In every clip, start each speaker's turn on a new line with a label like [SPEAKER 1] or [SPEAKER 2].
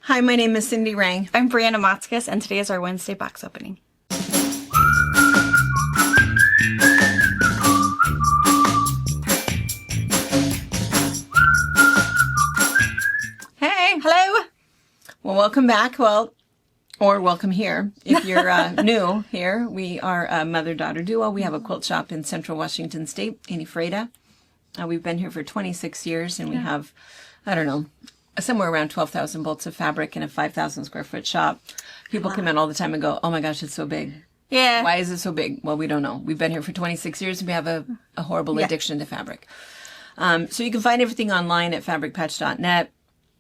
[SPEAKER 1] Hi, my name is Cindy Rang.
[SPEAKER 2] I'm Brianna Motzkus, and today is our Wednesday box opening.
[SPEAKER 1] Hey.
[SPEAKER 2] Hello.
[SPEAKER 1] Well, welcome back. Or welcome here. If you're new here, we are a mother-daughter duo. We have a quilt shop in Central Washington State in Ephrata. We've been here for 26 years, and we have, somewhere around 12,000 bolts of fabric in a 5,000 square foot shop. People come in all the time and go, oh my gosh, it's so big.
[SPEAKER 2] Yeah.
[SPEAKER 1] Why is it so big? Well, we don't know. We've been here for 26 years, and we have a horrible addiction to fabric. So you can find everything online at fabricpatch.net.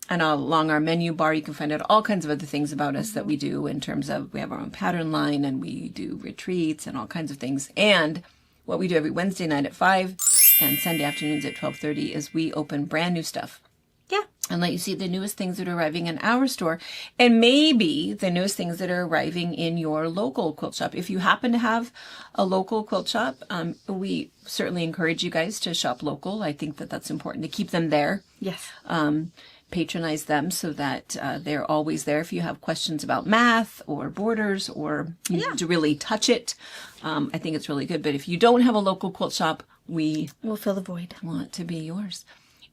[SPEAKER 1] And along our menu bar, you can find out all kinds of other things about us that we do in terms of we have our own pattern line and we do retreats and all kinds of things. And what we do every Wednesday night at 5 and Sunday afternoons at 12:30 is we open brand new stuff.
[SPEAKER 2] Yeah.
[SPEAKER 1] And let you see the newest things that are arriving in our store and maybe the newest things that are arriving in your local quilt shop. If you happen to have a local quilt shop, we certainly encourage you guys to shop local. I think that that's important to keep them there.
[SPEAKER 2] Yes.
[SPEAKER 1] Patronize them so that they're always there if you have questions about math or borders or you need to really touch it. I think it's really good. But if you don't have a local quilt shop, we'll
[SPEAKER 2] fill the void.
[SPEAKER 1] Want to be yours.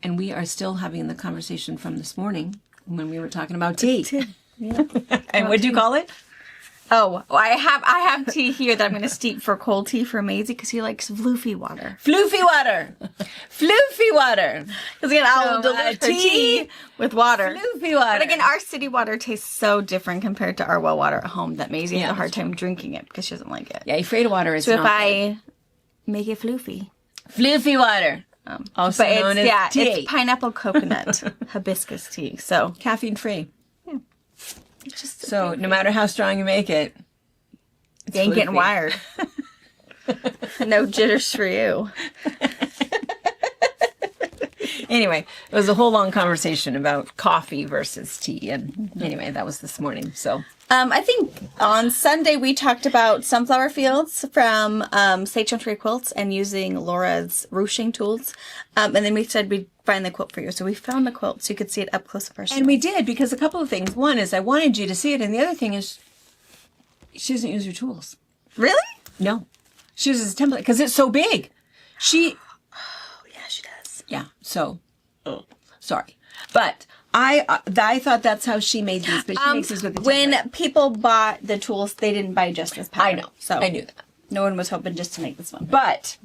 [SPEAKER 1] And we are still having the conversation from this morning when we were talking about tea.
[SPEAKER 2] Yeah.
[SPEAKER 1] And what'd you call it?
[SPEAKER 2] Oh, I have tea here that I'm going to steep for cold tea for Maisie because he likes floofy water.
[SPEAKER 1] Floofy water. Floofy water.
[SPEAKER 2] Because again, I'll dilute her tea with water.
[SPEAKER 1] Floofy water.
[SPEAKER 2] But again, our city water tastes so different compared to our well water at home that Maisie has a hard time drinking it because she doesn't like it.
[SPEAKER 1] Yeah, Ephrata water is
[SPEAKER 2] so
[SPEAKER 1] not
[SPEAKER 2] if I make it floofy.
[SPEAKER 1] Floofy water. Also known as tea.
[SPEAKER 2] It's pineapple coconut hibiscus tea. So
[SPEAKER 1] caffeine free.
[SPEAKER 2] Yeah.
[SPEAKER 1] So no matter how strong you make it,
[SPEAKER 2] you ain't getting wired. No jitters for you.
[SPEAKER 1] Anyway, it was a whole long conversation about coffee versus tea. And anyway, that was this morning. So
[SPEAKER 2] I think on Sunday we talked about sunflower fields from Sage Tree Quilts and using Laura's ruching tools. And then we said we'd find the quilt for you. So we found the quilt so you could see it up close of our
[SPEAKER 1] And we did, because a couple of things. One is I wanted you to see it. And the other thing is she doesn't use her tools.
[SPEAKER 2] Really?
[SPEAKER 1] No. She uses a template because it's so big.
[SPEAKER 2] Oh, yeah, she does.
[SPEAKER 1] Yeah. So, sorry. But I thought that's how she made these, but she makes these with the template.
[SPEAKER 2] When people bought the tools, they didn't buy just this pattern.
[SPEAKER 1] I know.
[SPEAKER 2] So
[SPEAKER 1] I knew that.
[SPEAKER 2] No one was hoping just to make this one.
[SPEAKER 1] But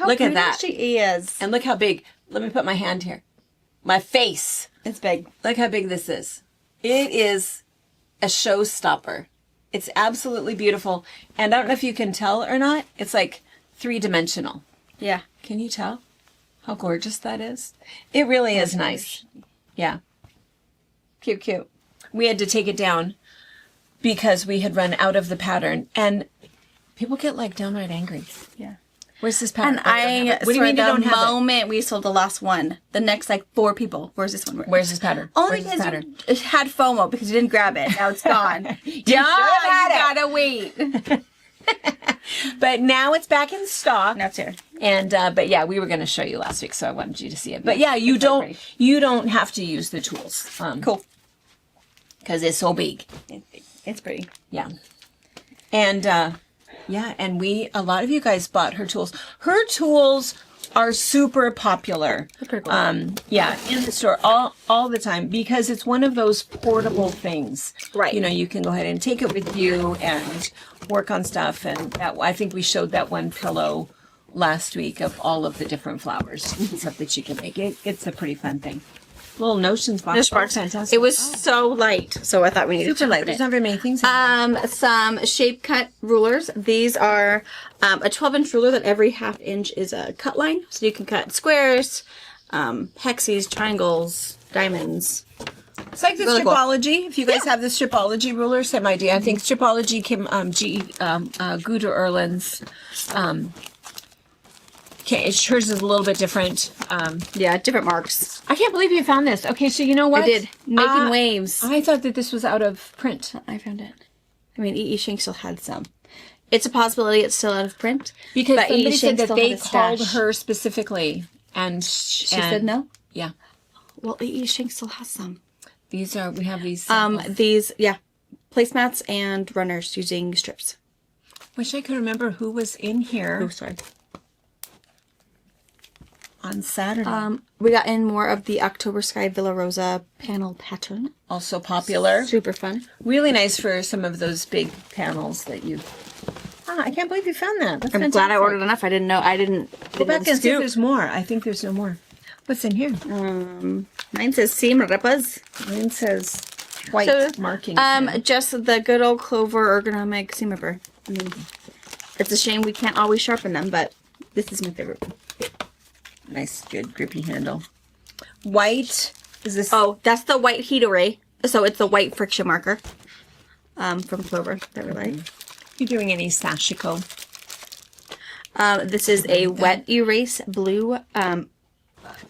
[SPEAKER 1] look at that.
[SPEAKER 2] She is.
[SPEAKER 1] And look how big. Let me put my hand here. My face.
[SPEAKER 2] It's big.
[SPEAKER 1] Look how big this is. It is a showstopper. It's absolutely beautiful. And I don't know if you can tell or not. It's like 3-dimensional.
[SPEAKER 2] Yeah.
[SPEAKER 1] Can you tell how gorgeous that is? It really is nice. Yeah. Cute, cute. We had to take it down because we had run out of the pattern. And people get like downright angry.
[SPEAKER 2] Yeah.
[SPEAKER 1] Where's this pattern?
[SPEAKER 2] And
[SPEAKER 1] what do you mean you don't have it?
[SPEAKER 2] the moment we sold the last one, the next 4 people, where's this one?
[SPEAKER 1] Where's this pattern?
[SPEAKER 2] Only
[SPEAKER 1] Where's this
[SPEAKER 2] because
[SPEAKER 1] pattern?
[SPEAKER 2] you had FOMO because you didn't grab it. Now it's gone.
[SPEAKER 1] You
[SPEAKER 2] gotta wait.
[SPEAKER 1] But now it's back in stock.
[SPEAKER 2] Now it's here.
[SPEAKER 1] And but yeah, we were going to show you last week, so I wanted you to see it. But yeah, you don't have to use the tools.
[SPEAKER 2] Cool.
[SPEAKER 1] Because it's so big.
[SPEAKER 2] It's pretty.
[SPEAKER 1] Yeah. And and a lot of you guys bought her tools. Her tools are super popular.
[SPEAKER 2] Pretty cool.
[SPEAKER 1] In the store all the time because it's one of those portable things.
[SPEAKER 2] Right.
[SPEAKER 1] You know, you can go ahead and take it with you and work on stuff. And I think we showed that one pillow last week of all of the different flowers and stuff that you can make. It's a pretty fun thing. Little notions box. Fantastic.
[SPEAKER 2] It was so light, so I thought we needed
[SPEAKER 1] super
[SPEAKER 2] to
[SPEAKER 1] light.
[SPEAKER 2] open
[SPEAKER 1] There's
[SPEAKER 2] it.
[SPEAKER 1] not very many things.
[SPEAKER 2] Some shape cut rulers. These are a 12-inch ruler that every half inch is a cut line, so you can cut squares, hexes, triangles, diamonds.
[SPEAKER 1] It's like the
[SPEAKER 2] Really cool.
[SPEAKER 1] Stripology. If you guys have the Stripology ruler, same idea. I think Stripology came Guder Erlin's. Hers is a little bit different.
[SPEAKER 2] Yeah, different marks.
[SPEAKER 1] I can't believe you found this. Okay, so you know what?
[SPEAKER 2] I did. Making waves.
[SPEAKER 1] I thought that this was out of print.
[SPEAKER 2] I found it. I mean, E.E. Shank still had some. It's a possibility it's still out of print.
[SPEAKER 1] Because
[SPEAKER 2] but
[SPEAKER 1] somebody said that they
[SPEAKER 2] had a
[SPEAKER 1] called
[SPEAKER 2] stash.
[SPEAKER 1] her specifically. And
[SPEAKER 2] She said no?
[SPEAKER 1] Yeah.
[SPEAKER 2] Well, E.E. Shank still has some.
[SPEAKER 1] These are, we have these. samples.
[SPEAKER 2] These, yeah, placemats and runners using strips.
[SPEAKER 1] Wish I could remember who was in here
[SPEAKER 2] Oh, sorry.
[SPEAKER 1] on Saturday.
[SPEAKER 2] We got in more of the October Sky Villa Rosa panel pattern.
[SPEAKER 1] Also popular.
[SPEAKER 2] Super fun.
[SPEAKER 1] Really nice for some of those big panels that you. I can't believe you found that. That's
[SPEAKER 2] I'm glad I ordered enough. I didn't know. I didn't.
[SPEAKER 1] Go back and see if there's more. I think there's no more. What's in here?
[SPEAKER 2] Mine says seam rippers.
[SPEAKER 1] Mine says white
[SPEAKER 2] So,
[SPEAKER 1] marking.
[SPEAKER 2] just the good old Clover ergonomic seam ripper. I mean, it's a shame we can't always sharpen them, but this is my favorite one.
[SPEAKER 1] Nice, good, grippy handle. White. Is this?
[SPEAKER 2] Oh, that's the white heat array. So it's the white friction marker from Clover that we like.
[SPEAKER 1] You doing any Sashiko?
[SPEAKER 2] This is a wet erase blue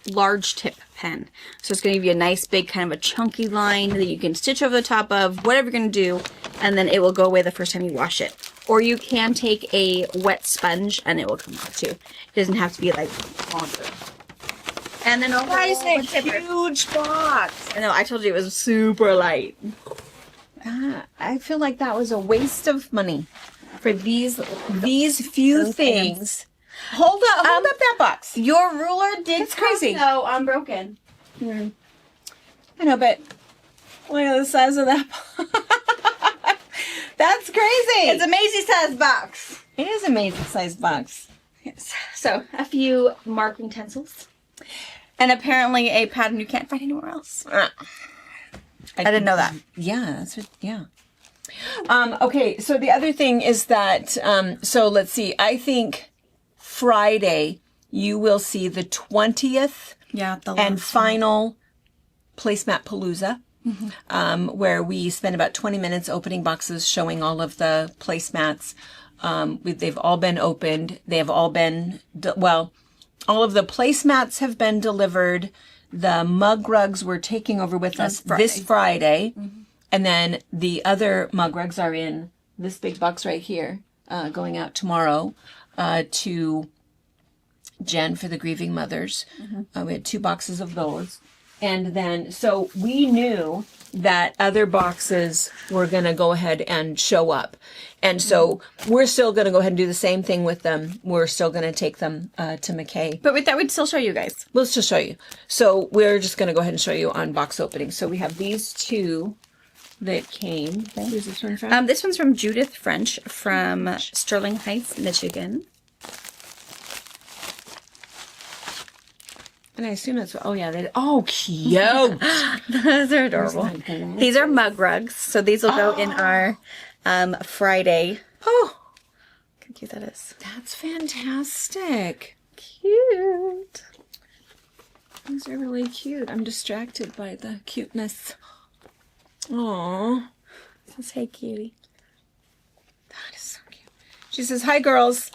[SPEAKER 2] large tip pen. So it's going to give you a nice big kind of a chunky line that you can stitch over the top of, whatever you're going to do, and then it will go away the first time you wash it. Or you can take a wet sponge and it will come off too. It doesn't have to be like longer. And then a
[SPEAKER 1] huge box.
[SPEAKER 2] I know, I told you it was super light.
[SPEAKER 1] I feel like that was a waste of money for these few things. Hold up that box.
[SPEAKER 2] Your ruler did
[SPEAKER 1] That's crazy.
[SPEAKER 2] So unbroken.
[SPEAKER 1] I know, but look at the size of that box. That's crazy.
[SPEAKER 2] It's a Macy's size box.
[SPEAKER 1] It is a amazing size box.
[SPEAKER 2] Yes. So a few marking utensils. And apparently a pattern you can't find anywhere else. I didn't know that.
[SPEAKER 1] Yeah, that's what, yeah. Okay, so the other thing is that, so let's see, I think Friday you will see the 20th
[SPEAKER 2] Yeah, the
[SPEAKER 1] and final Placemat Palooza, where we spend about 20 minutes opening boxes, showing all of the placemats. They've all been opened. They have all been, all of the placemats have been delivered. The mug rugs we're taking over with us this Friday. And then the other mug rugs are in this big box right here, going out tomorrow to Jen for the grieving mothers. We had 2 boxes of those. And then, so we knew that other boxes were going to go ahead and show up. And so we're still going to go ahead and do the same thing with them. We're still going to take them to McKay.
[SPEAKER 2] But with that, we'd still show you guys.
[SPEAKER 1] We'll still show you. So we're just going to go ahead and show you on box opening. So we have these 2 that came. Who's this one from?
[SPEAKER 2] This one's from Judith French from Sterling Heights, Michigan.
[SPEAKER 1] And I assume that's, oh yeah, oh, cute.
[SPEAKER 2] Those are adorable. These are mug rugs, so these will go in our Friday.
[SPEAKER 1] Oh,
[SPEAKER 2] Look how cute that is.
[SPEAKER 1] that's fantastic.
[SPEAKER 2] Cute.
[SPEAKER 1] These are really cute. I'm distracted by the cuteness. Aww.
[SPEAKER 2] Says, hey, cutie.
[SPEAKER 1] That is so cute. She says, hi, girls.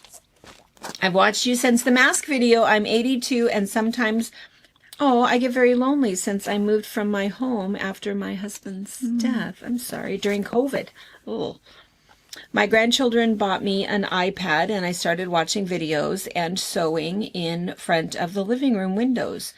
[SPEAKER 1] I've watched you since the mask video. I'm 82 and sometimes, I get very lonely since I moved from my home after my husband's death. I'm sorry, during COVID. Oh. My grandchildren bought me an iPad and I started watching videos and sewing in front of the living room windows.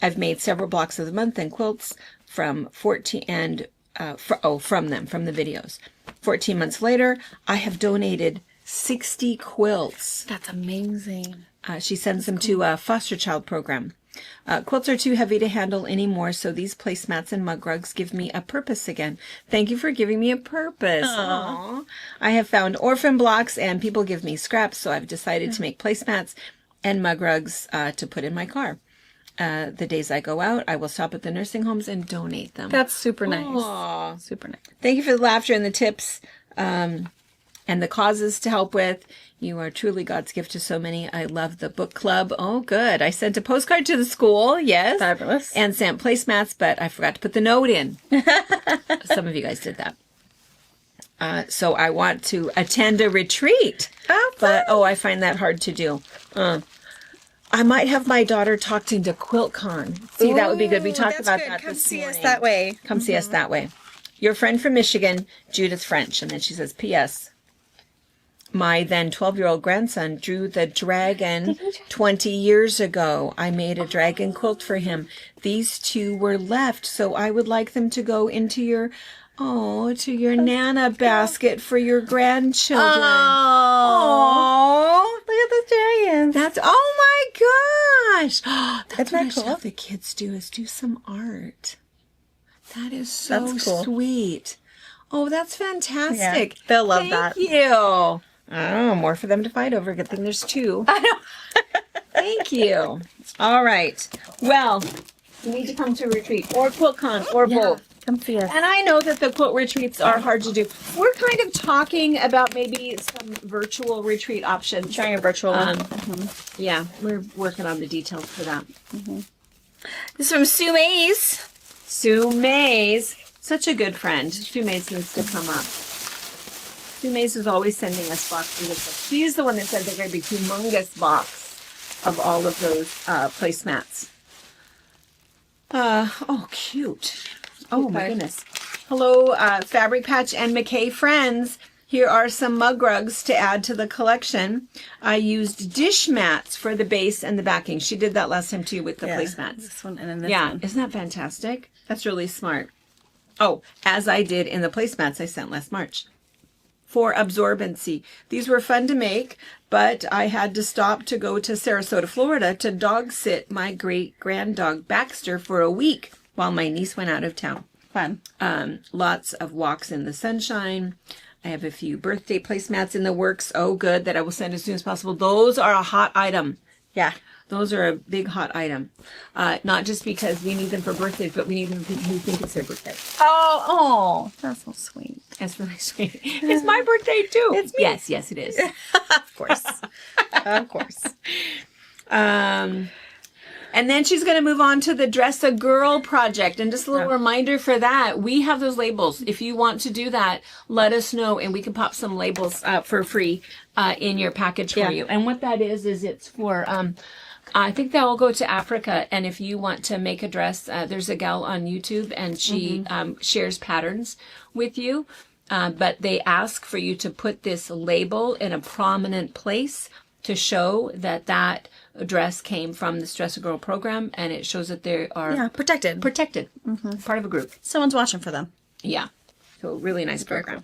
[SPEAKER 1] I've made several blocks of the month and quilts from 14 and from the videos. 14 months later, I have donated 60 quilts.
[SPEAKER 2] That's amazing.
[SPEAKER 1] She sends them to a foster child program. Quilts are too heavy to handle anymore, so these placemats and mug rugs give me a purpose again. Thank you for giving me a purpose. Aww. I have found orphan blocks and people give me scraps, so I've decided to make placemats and mug rugs to put in my car. The days I go out, I will stop at the nursing homes and donate them.
[SPEAKER 2] That's super nice.
[SPEAKER 1] Aww.
[SPEAKER 2] Super nice.
[SPEAKER 1] Thank you for the laughter and the tips. And the causes to help with. You are truly God's gift to so many. I love the book club. Oh, good. I sent a postcard to the school. Yes.
[SPEAKER 2] Fabulous.
[SPEAKER 1] And sent placemats, but I forgot to put the note in. Some of you guys did that. So I want to attend a retreat. But I find that hard to do. I might have my daughter talked into QuiltCon. See, that would be good. We talked about that
[SPEAKER 2] Come
[SPEAKER 1] this
[SPEAKER 2] see
[SPEAKER 1] morning.
[SPEAKER 2] us that way.
[SPEAKER 1] Come see us that way. Your friend from Michigan, Judith French. And then she says, P.S. my then 12-year-old grandson drew the dragon 20 years ago. I made a dragon quilt for him. These two were left, so I would like them to go into your Nana basket for your grandchildren.
[SPEAKER 2] Oh, look at the dragons.
[SPEAKER 1] That's, oh my gosh. That's
[SPEAKER 2] Isn't
[SPEAKER 1] what
[SPEAKER 2] that
[SPEAKER 1] I should
[SPEAKER 2] cool?
[SPEAKER 1] have the kids do, is do some art. That is so
[SPEAKER 2] That's cool.
[SPEAKER 1] sweet. Oh, that's fantastic.
[SPEAKER 2] Yeah, they'll love that.
[SPEAKER 1] Thank you. Oh, more for them to fight over. Good thing there's two.
[SPEAKER 2] I know.
[SPEAKER 1] Thank you. All right. Well, you need to come to a retreat or QuiltCon or both.
[SPEAKER 2] Come see us.
[SPEAKER 1] And I know that the quilt retreats are hard to do. We're kind of talking about maybe some virtual retreat options.
[SPEAKER 2] Trying a virtual one.
[SPEAKER 1] Yeah, we're working on the details for that.
[SPEAKER 2] This is from Sue Mays.
[SPEAKER 1] Sue Mays, such a good friend. Sue Mays needs to come up. Sue Mays is always sending us boxes of books. She's the one that said they're going to be humongous box of all of those placemats. Oh, cute. Oh my goodness. Hello, Fabric Patch and McKay friends. Here are some mug rugs to add to the collection. I used dish mats for the base and the backing. She did that last time too with the placemats.
[SPEAKER 2] This one and then this
[SPEAKER 1] Yeah,
[SPEAKER 2] one.
[SPEAKER 1] isn't that fantastic? That's really smart. Oh, as I did in the placemats I sent last March. For absorbency. These were fun to make, but I had to stop to go to Sarasota, Florida to dog sit my great grand dog Baxter for a week while my niece went out of town.
[SPEAKER 2] Fun.
[SPEAKER 1] Lots of walks in the sunshine. I have a few birthday placemats in the works. Oh, good, that I will send as soon as possible. Those are a hot item.
[SPEAKER 2] Yeah.
[SPEAKER 1] Those are a big hot item. Not just because we need them for birthdays, but we need them for people who think it's their birthday.
[SPEAKER 2] Oh, that's so sweet.
[SPEAKER 1] That's really sweet. It's my birthday too.
[SPEAKER 2] It's me.
[SPEAKER 1] Yes, it is.
[SPEAKER 2] Of course. Of course.
[SPEAKER 1] And then she's going to move on to the Dress a Girl project. And just a little reminder for that, we have those labels. If you want to do that, let us know and we can pop some labels for free in your package for you. And what that is it's for, I think that will go to Africa. And if you want to make a dress, there's a gal on YouTube and she shares patterns with you. But they ask for you to put this label in a prominent place to show that that dress came from the Dress a Girl program, and it shows that they are
[SPEAKER 2] protected.
[SPEAKER 1] part of a group.
[SPEAKER 2] Someone's watching for them.
[SPEAKER 1] Yeah. So a really nice program.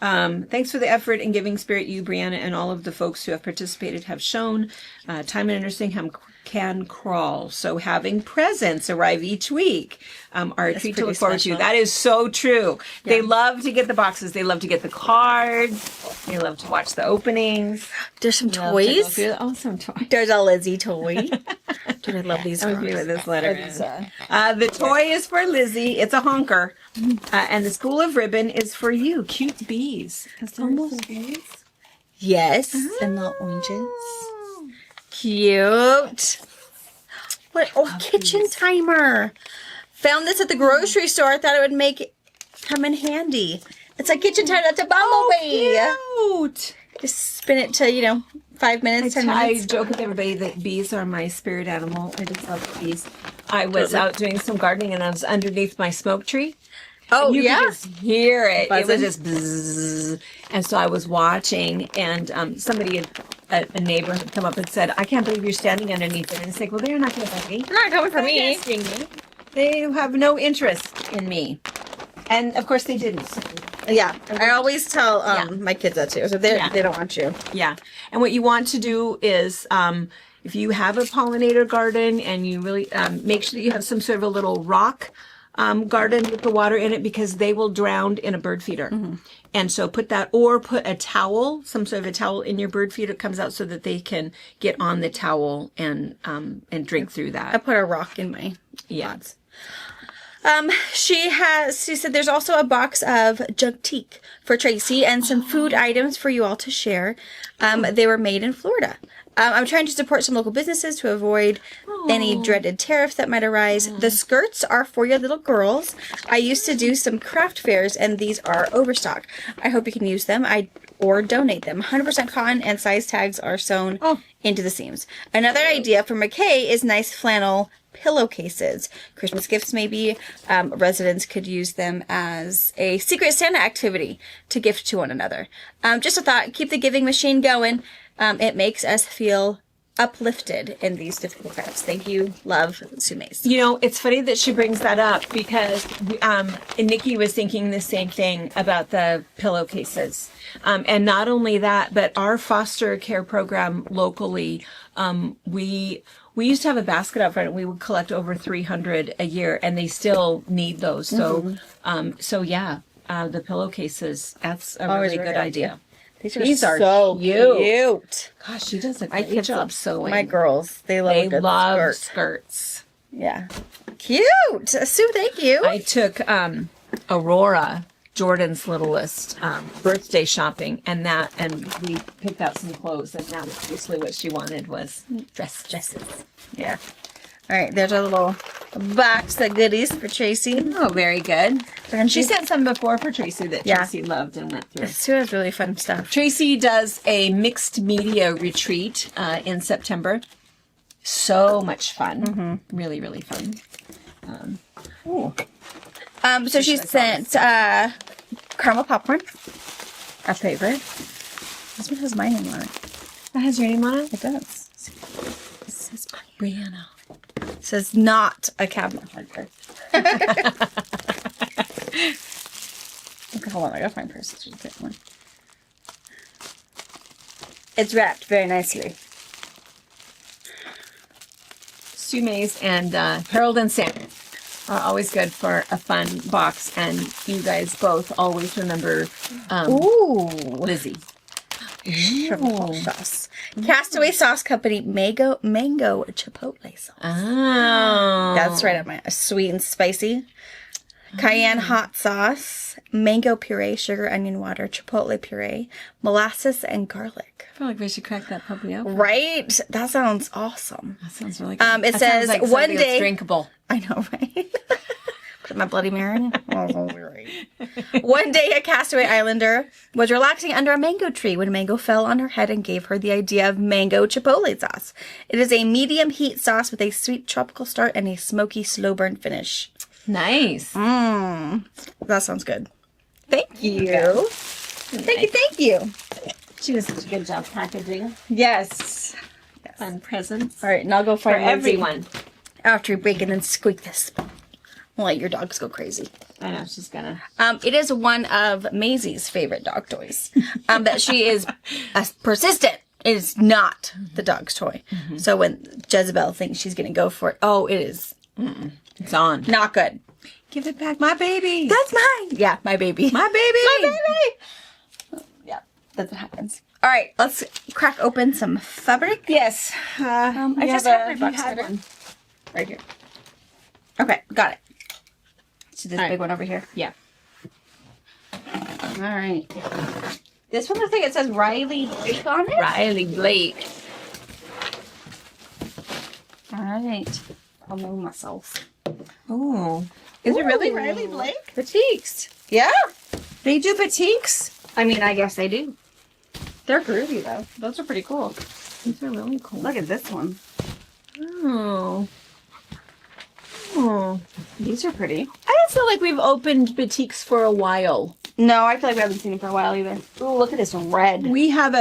[SPEAKER 1] Thanks for the effort and giving spirit you, Brianna, and all of the folks who have participated have shown. Time in nursing home can crawl. So having presents arrive each week are a treat to look forward to. That is so true. Yeah. They love to get the boxes. They love to get the cards. They love to watch the openings.
[SPEAKER 2] There's some toys.
[SPEAKER 1] Some toys.
[SPEAKER 2] There's a Lizzie toy. Dude, I love these.
[SPEAKER 1] With this letter. The toy is for Lizzie. It's a honker. And the spool of ribbon is for you. Cute bees.
[SPEAKER 2] Almost bees. Yes. And the oranges. Cute. What? Oh, kitchen timer. Found this at the grocery store. I thought it would come in handy. It's a kitchen timer. That's a bumblebee.
[SPEAKER 1] Cute.
[SPEAKER 2] Just spin it to, 5 minutes, 10 minutes.
[SPEAKER 1] I joke with everybody that bees are my spirit animal. I just love bees. I was out doing some gardening and I was underneath my smoke tree.
[SPEAKER 2] Oh,
[SPEAKER 1] you
[SPEAKER 2] yeah.
[SPEAKER 1] could just hear it.
[SPEAKER 2] Buzzing.
[SPEAKER 1] It was just bzzz. And so I was watching, and somebody, a neighbor, had come up and said, "I can't believe you're standing underneath it." And it's like, well, they're not going to bug me.
[SPEAKER 2] They're not coming for me.
[SPEAKER 1] They're not sting me. They have no interest in me. And of course they didn't.
[SPEAKER 2] Yeah, I always tell my kids that too. So they don't want you.
[SPEAKER 1] Yeah. And what you want to do is, if you have a pollinator garden and you really make sure that you have some sort of a little rock garden with the water in it, because they will drown in a bird feeder. And so put that, or put a towel, some sort of a towel in your bird feeder. It comes out so that they can get on the towel and drink through that.
[SPEAKER 2] I put a rock in my
[SPEAKER 1] pots.
[SPEAKER 2] She said there's also a box of Jugtique for Tracy and some food items for you all to share. They were made in Florida. I'm trying to support some local businesses to avoid any dreaded tariffs that might arise. The skirts are for your little girls. I used to do some craft fairs, and these are overstock. I hope you can use them or donate them. 100% cotton, and size tags are sewn into the seams. Another idea for McKay is nice flannel pillowcases. Christmas gifts, maybe. Residents could use them as a Secret Santa activity to gift to one another. Just a thought, keep the giving machine going. It makes us feel uplifted in these difficult times. Thank you. Love, Sumaze.
[SPEAKER 1] You know, it's funny that she brings that up because Nikki was thinking the same thing about the pillowcases. And not only that, but our foster care program locally, we used to have a basket out front and we would collect over 300 a year and they still need those. So, the pillowcases, that's a really good idea.
[SPEAKER 2] These are so cute.
[SPEAKER 1] Gosh, she does a great job sewing.
[SPEAKER 2] My girls, they love a good skirt.
[SPEAKER 1] Skirts.
[SPEAKER 2] Yeah. Cute. Sue, thank you.
[SPEAKER 1] I took Aurora, Jordan's littlest, birthday shopping, and we picked out some clothes, and that was basically what she wanted was dresses.
[SPEAKER 2] Yeah. All right, there's a little box of goodies for Tracy.
[SPEAKER 1] Oh, very good.
[SPEAKER 2] And
[SPEAKER 1] She sent some before for Tracy that Tracy loved and went through.
[SPEAKER 2] Sue has really fun stuff.
[SPEAKER 1] Tracy does a mixed media retreat in September. So much fun. Mm-hmm. Really, really fun.
[SPEAKER 2] So she sent caramel popcorn, our favorite. This one has my name on it.
[SPEAKER 1] That has your name on it?
[SPEAKER 2] It does.
[SPEAKER 1] It says Brianna.
[SPEAKER 2] It says not a cabinet hugger. Okay, hold on, I gotta find purse. It's just a different one. It's wrapped very nicely.
[SPEAKER 1] Sumaze and Harold and Sam are always good for a fun box, and you guys both always remember Lizzie.
[SPEAKER 2] Chipotle sauce. Castaway Sauce Company mango chipotle sauce.
[SPEAKER 1] Oh,
[SPEAKER 2] That's right up my sweet and spicy. Cayenne hot sauce, mango puree, sugar, onion water, chipotle puree, molasses, and garlic.
[SPEAKER 1] I feel like we should crack that puppy open.
[SPEAKER 2] Right? That sounds awesome.
[SPEAKER 1] That sounds really good.
[SPEAKER 2] It
[SPEAKER 1] That
[SPEAKER 2] says
[SPEAKER 1] sounds like
[SPEAKER 2] one
[SPEAKER 1] something that's
[SPEAKER 2] day.
[SPEAKER 1] drinkable.
[SPEAKER 2] I know, right? Put my Bloody Mary in. Oh, right. One day, a castaway islander was relaxing under a mango tree when a mango fell on her head and gave her the idea of mango chipotle sauce. It is a medium heat sauce with a sweet tropical start and a smoky slow burn finish.
[SPEAKER 1] Nice.
[SPEAKER 2] That sounds good. Thank you. Thank you.
[SPEAKER 1] She does such a good job packaging
[SPEAKER 2] Yes.
[SPEAKER 1] fun presents
[SPEAKER 2] All right, and I'll go
[SPEAKER 1] for
[SPEAKER 2] find Lindsay
[SPEAKER 1] everyone.
[SPEAKER 2] after we break and then squeak this. I'll let your dogs go crazy.
[SPEAKER 1] I know she's gonna.
[SPEAKER 2] It is one of Maisie's favorite dog toys. That she is persistent. It is not the dog's toy. So when Jezebel thinks she's going to go for it, it is
[SPEAKER 1] It's on.
[SPEAKER 2] not good.
[SPEAKER 1] Give it back, my baby.
[SPEAKER 2] That's mine. Yeah, my baby.
[SPEAKER 1] My baby.
[SPEAKER 2] My baby. Yeah, that's what happens. All right, let's crack open some fabric.
[SPEAKER 1] Yes.
[SPEAKER 2] I just have my box cutter. Right here. Okay, got it. See this big one over here?
[SPEAKER 1] Yeah.
[SPEAKER 2] All right. This one looks like it says Riley Blake on it.
[SPEAKER 1] Riley Blake.
[SPEAKER 2] All right. I'll know myself.
[SPEAKER 1] Oh.
[SPEAKER 2] Is it really Riley Blake? Batiks. Yeah.
[SPEAKER 1] They do batiks?
[SPEAKER 2] I mean, I guess they do. They're groovy, though. Those are pretty cool.
[SPEAKER 1] These are really cool.
[SPEAKER 2] Look at this one.
[SPEAKER 1] Oh. Oh.
[SPEAKER 2] These are pretty.
[SPEAKER 1] I don't feel like we've opened batiks for a while.
[SPEAKER 2] No, I feel like we haven't seen it for a while either. Oh, look at this red.
[SPEAKER 1] We have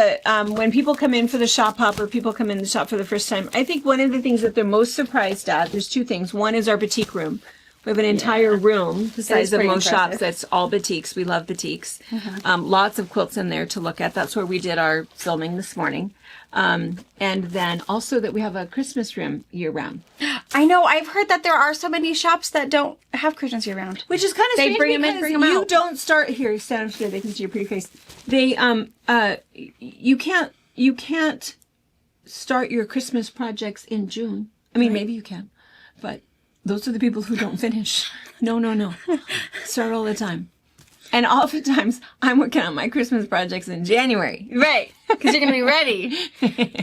[SPEAKER 1] when people come in for the shop hop or people come in the shop for the first time, I think one of the things that they're most surprised at, there's two things. One is our batik room. We have an entire room the size of
[SPEAKER 2] pretty
[SPEAKER 1] most shops
[SPEAKER 2] impressive.
[SPEAKER 1] that's all batiks. We love batiks. Lots of quilts in there to look at. That's where we did our filming this morning. And then also that we have a Christmas room year round.
[SPEAKER 2] I know. I've heard that there are so many shops that don't have Christmas year round.
[SPEAKER 1] Which is kind of
[SPEAKER 2] They
[SPEAKER 1] strange
[SPEAKER 2] bring 'em in,
[SPEAKER 1] because
[SPEAKER 2] bring 'em
[SPEAKER 1] you
[SPEAKER 2] out.
[SPEAKER 1] don't start here. Stand up so they can see your pretty face. They you can't start your Christmas projects in June. I mean, maybe you can, but those are the people who don't finish. No. Start all the time. And oftentimes, I'm working on my Christmas projects in January.
[SPEAKER 2] Right. Because you're going to be ready.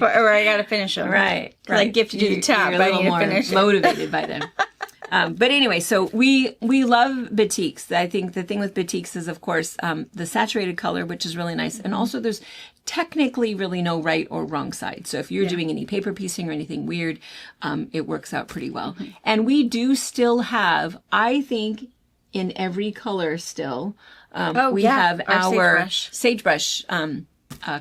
[SPEAKER 2] Or I got to finish them.
[SPEAKER 1] Right.
[SPEAKER 2] Like gifted you the top,
[SPEAKER 1] You're
[SPEAKER 2] but
[SPEAKER 1] a
[SPEAKER 2] I
[SPEAKER 1] little
[SPEAKER 2] need to
[SPEAKER 1] more
[SPEAKER 2] finish it.
[SPEAKER 1] motivated by then. But anyway, so we love batiks. I think the thing with batiks is, of course, the saturated color, which is really nice. And also there's technically really no right or wrong side. So if you're doing any paper piecing or anything weird, it works out pretty well. And we do still have, I think, in every color still, we have our sagebrush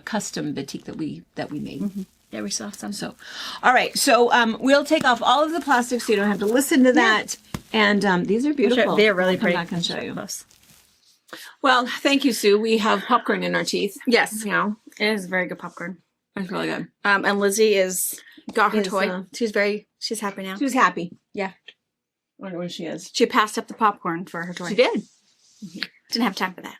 [SPEAKER 1] custom batik that we made.
[SPEAKER 2] Yeah, we still have some.
[SPEAKER 1] So, all right. So we'll take off all of the plastic so you don't have to listen to that. And these are beautiful.
[SPEAKER 2] They're really pretty.
[SPEAKER 1] Come back and show you.
[SPEAKER 2] Close.
[SPEAKER 1] Well, thank you, Sue. We have popcorn in our teeth.
[SPEAKER 2] Yes.
[SPEAKER 1] You know,
[SPEAKER 2] It is very good popcorn.
[SPEAKER 1] it's really good.
[SPEAKER 2] And Lizzie got her
[SPEAKER 1] Is,
[SPEAKER 2] toy. She's happy now.
[SPEAKER 1] She was happy.
[SPEAKER 2] Yeah.
[SPEAKER 1] I wonder where she is.
[SPEAKER 2] She passed up the popcorn for her toy.
[SPEAKER 1] She did.
[SPEAKER 2] Didn't have time for that.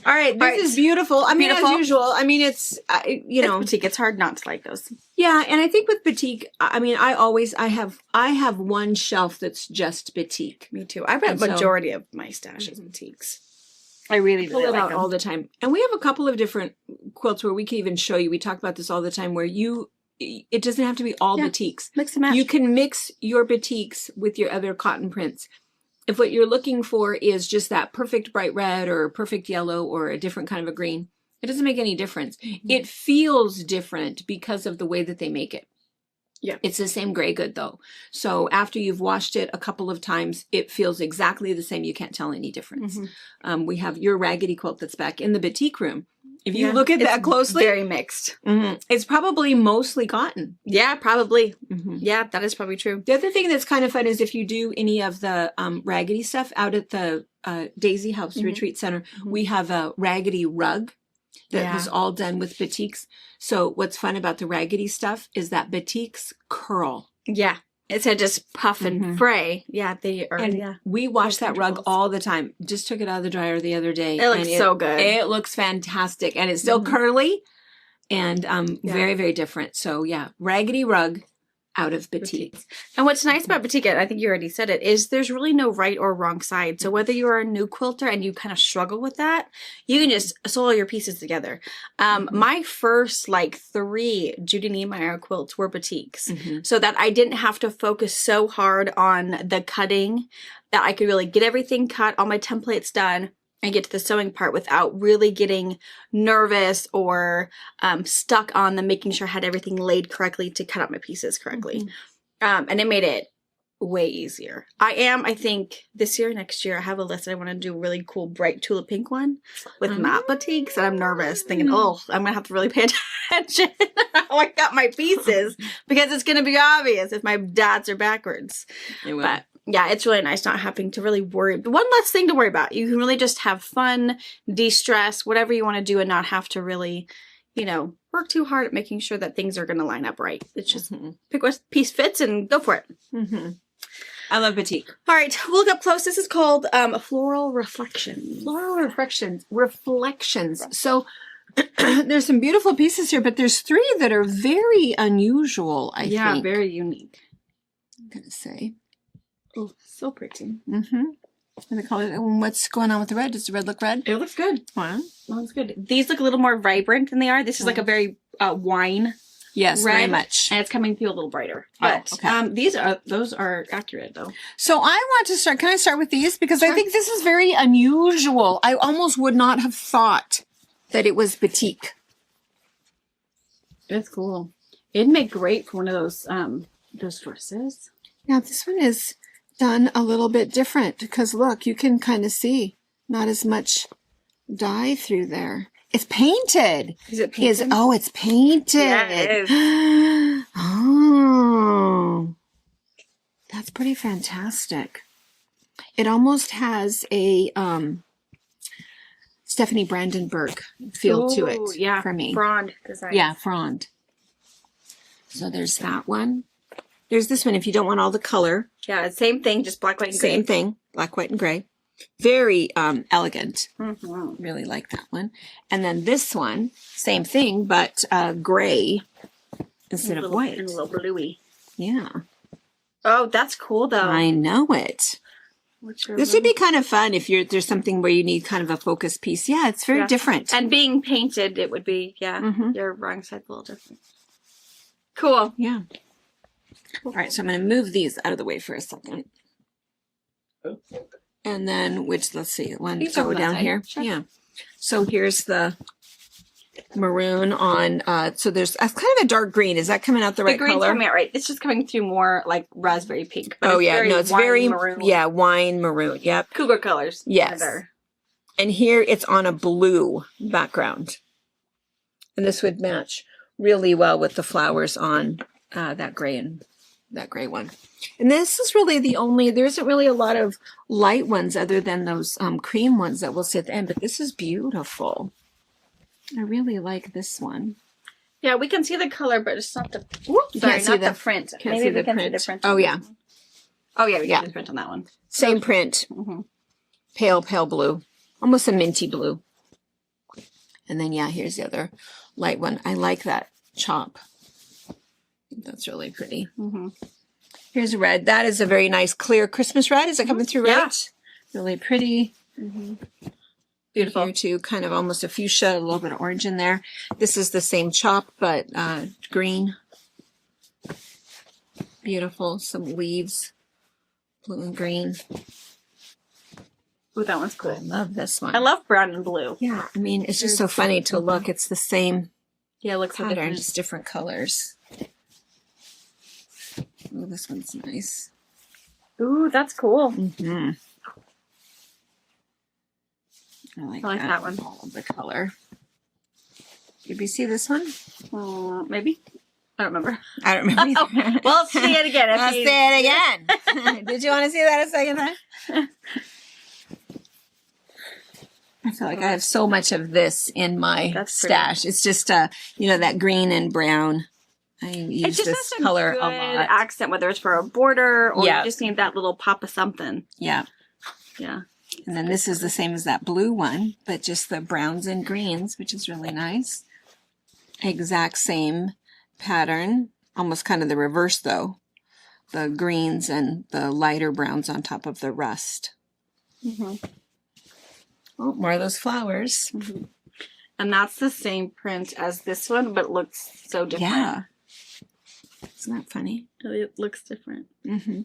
[SPEAKER 1] All right. This is beautiful. I mean,
[SPEAKER 2] Beautiful.
[SPEAKER 1] as usual. I mean, it's, you know.
[SPEAKER 2] It's batik. It's hard not to like those.
[SPEAKER 1] Yeah, and I think with batik, I mean, I have one shelf that's just batik.
[SPEAKER 2] Me too. I bet
[SPEAKER 1] And so-
[SPEAKER 2] majority of my stash is batiks. I really,
[SPEAKER 1] Pull
[SPEAKER 2] really
[SPEAKER 1] it
[SPEAKER 2] like
[SPEAKER 1] out
[SPEAKER 2] them.
[SPEAKER 1] all the time. And we have a couple of different quilts where we can even show you. We talk about this all the time where it doesn't have to be all
[SPEAKER 2] Yeah.
[SPEAKER 1] batiks.
[SPEAKER 2] Mix and match.
[SPEAKER 1] You can mix your batiks with your other cotton prints. If what you're looking for is just that perfect bright red or perfect yellow or a different kind of a green, it doesn't make any difference. It feels different because of the way that they make it.
[SPEAKER 2] Yeah.
[SPEAKER 1] It's the same gray good though. So after you've washed it a couple of times, it feels exactly the same. You can't tell any difference. We have your raggedy quilt that's back in the batik room. If you look at that closely,
[SPEAKER 2] very mixed.
[SPEAKER 1] it's probably mostly cotton.
[SPEAKER 2] Yeah, probably. Yeah, that is probably true.
[SPEAKER 1] The other thing that's kind of fun is if you do any of the raggedy stuff out at the Daisy House Retreat Center, we have a raggedy rug that was all done with batiks. So what's fun about the raggedy stuff is that batiks curl.
[SPEAKER 2] Yeah. Instead of just puff and fray. Yeah, they are.
[SPEAKER 1] And we wash that rug all the time. Just took it out of the dryer the other day.
[SPEAKER 2] It looks so good.
[SPEAKER 1] It looks fantastic. And it's still curly and very, very different. So yeah, raggedy rug out of batik.
[SPEAKER 2] And what's nice about batik, and I think you already said it, is there's really no right or wrong side. So whether you're a new quilter and you kind of struggle with that, you can just sew all your pieces together. My first 3 Judy Niemeyer quilts were batiks, so that I didn't have to focus so hard on the cutting, that I could really get everything cut, all my templates done, and get to the sewing part without really getting nervous or stuck on the making sure I had everything laid correctly to cut out my pieces correctly. And it made it way easier. I think this year, next year, I have a list. I want to do a really cool bright tulip pink one with matte batiks, and I'm nervous thinking, I'm going to have to really pay attention how I got my pieces because it's going to be obvious if my dots are backwards.
[SPEAKER 1] It will.
[SPEAKER 2] But yeah, it's really nice not having to really worry. But one less thing to worry about. You can really just have fun, de-stress, whatever you want to do, and not have to really, work too hard at making sure that things are going to line up right. It's just pick what piece fits and go for it.
[SPEAKER 1] I love batik.
[SPEAKER 2] All right, we'll look up close. This is called Floral Reflections.
[SPEAKER 1] Floral reflections. So there's some beautiful pieces here, but there's 3 that are very unusual, I think.
[SPEAKER 2] Yeah, very unique.
[SPEAKER 1] I'm going to say.
[SPEAKER 2] Oh, so pretty.
[SPEAKER 1] And the color. And what's going on with the red? Does the red look red?
[SPEAKER 2] It looks good.
[SPEAKER 1] Wow.
[SPEAKER 2] It looks good. These look a little more vibrant than they are. This is like a very wine
[SPEAKER 1] Yes,
[SPEAKER 2] red,
[SPEAKER 1] very much.
[SPEAKER 2] and it's coming through a little brighter.
[SPEAKER 1] Oh,
[SPEAKER 2] But
[SPEAKER 1] okay.
[SPEAKER 2] those are accurate though.
[SPEAKER 1] So I want to start. Can I start with these? Because I think this is very unusual. I almost would not have thought that it was batik.
[SPEAKER 2] It's cool. It'd make great for one of those dresses.
[SPEAKER 1] Now this one is done a little bit different because look, you can kind of see not as much dye through there. It's painted.
[SPEAKER 2] Is it painted?
[SPEAKER 1] It's painted.
[SPEAKER 2] Yeah, it is.
[SPEAKER 1] Oh, that's pretty fantastic. It almost has a Stephanie Brandenburg feel to it.
[SPEAKER 2] Yeah,
[SPEAKER 1] for me.
[SPEAKER 2] Frond design.
[SPEAKER 1] Yeah, frond. So there's that one. There's this one if you don't want all the color.
[SPEAKER 2] Yeah, same thing, just black, white, and gray.
[SPEAKER 1] Same thing, black, white, and gray. Very elegant.
[SPEAKER 2] Mm-hmm.
[SPEAKER 1] Really like that one. And then this one, same thing, but gray instead of white.
[SPEAKER 2] And a little bluey.
[SPEAKER 1] Yeah.
[SPEAKER 2] Oh, that's cool though.
[SPEAKER 1] I know it. This would be kind of fun if there's something where you need kind of a focus piece. Yeah, it's very different.
[SPEAKER 2] And being painted, it would be, your wrong side's a little different. Cool.
[SPEAKER 1] Yeah. All right, so I'm going to move these out of the way for a second. And then, let's see, one
[SPEAKER 2] You start
[SPEAKER 1] go
[SPEAKER 2] with that
[SPEAKER 1] down
[SPEAKER 2] side.
[SPEAKER 1] here.
[SPEAKER 2] Sure.
[SPEAKER 1] Yeah. So here's the maroon on, so there's kind of a dark green. Is that coming out the right
[SPEAKER 2] green's
[SPEAKER 1] color?
[SPEAKER 2] coming out right. It's just coming through more like raspberry pink. But
[SPEAKER 1] Oh, yeah. No, it's very,
[SPEAKER 2] maroon.
[SPEAKER 1] yeah, wine maroon. Yep.
[SPEAKER 2] Cougar colors.
[SPEAKER 1] Yes.
[SPEAKER 2] There.
[SPEAKER 1] And here it's on a blue background. And this would match really well with the flowers on that gray one. And this is really there isn't really a lot of light ones other than those cream ones that we'll see at the end, but this is beautiful. I really like this one.
[SPEAKER 2] Yeah, we can see the color, but it's not the.
[SPEAKER 1] You
[SPEAKER 2] Sorry,
[SPEAKER 1] can't see
[SPEAKER 2] not
[SPEAKER 1] the-
[SPEAKER 2] the print.
[SPEAKER 1] can't
[SPEAKER 2] Maybe
[SPEAKER 1] see
[SPEAKER 2] we
[SPEAKER 1] the
[SPEAKER 2] can
[SPEAKER 1] print.
[SPEAKER 2] see the print.
[SPEAKER 1] Oh,
[SPEAKER 2] on
[SPEAKER 1] yeah.
[SPEAKER 2] this one. Oh yeah, we
[SPEAKER 1] Yeah.
[SPEAKER 2] can see the print on that one.
[SPEAKER 1] Same print, pale blue, almost a minty blue. And then, yeah, here's the other light one. I like that chop. I think that's really pretty. Here's red. That is a very nice clear Christmas red. Is it coming through
[SPEAKER 2] Yeah.
[SPEAKER 1] red? Really pretty.
[SPEAKER 2] Beautiful.
[SPEAKER 1] Here too, kind of almost a fuchsia, a little bit of orange in there. This is the same chop, but green. Beautiful. Some leaves, blue and green.
[SPEAKER 2] Ooh, that one's
[SPEAKER 1] I
[SPEAKER 2] cool.
[SPEAKER 1] love this one.
[SPEAKER 2] I love brown and blue.
[SPEAKER 1] Yeah, I mean, it's just so funny to look. It's the same
[SPEAKER 2] Yeah, it looks so
[SPEAKER 1] pattern,
[SPEAKER 2] different.
[SPEAKER 1] just different colors. Oh, this one's nice.
[SPEAKER 2] Ooh, that's cool.
[SPEAKER 1] Mm-hmm. I like
[SPEAKER 2] that one.
[SPEAKER 1] All of the color. Did you see this one?
[SPEAKER 2] Maybe. I don't remember.
[SPEAKER 1] I don't remember either.
[SPEAKER 2] Well, see it again.
[SPEAKER 1] Let's say it again. Did you want to see that a second time? I feel like I have so much of this in my
[SPEAKER 2] That's pretty.
[SPEAKER 1] stash. It's just, that green and brown. I use
[SPEAKER 2] It just
[SPEAKER 1] this
[SPEAKER 2] has a
[SPEAKER 1] color
[SPEAKER 2] good
[SPEAKER 1] a lot.
[SPEAKER 2] accent, whether it's for a border or
[SPEAKER 1] Yeah.
[SPEAKER 2] you just need that little pop of something.
[SPEAKER 1] Yeah.
[SPEAKER 2] Yeah.
[SPEAKER 1] And then this is the same as that blue one, but just the browns and greens, which is really nice. Exact same pattern. Almost kind of the reverse, though. The greens and the lighter browns on top of the rust. Oh, more of those flowers.
[SPEAKER 2] And that's the same print as this one, but looks so different.
[SPEAKER 1] Yeah. Isn't that funny?
[SPEAKER 2] It looks different.
[SPEAKER 1] Mm-hmm.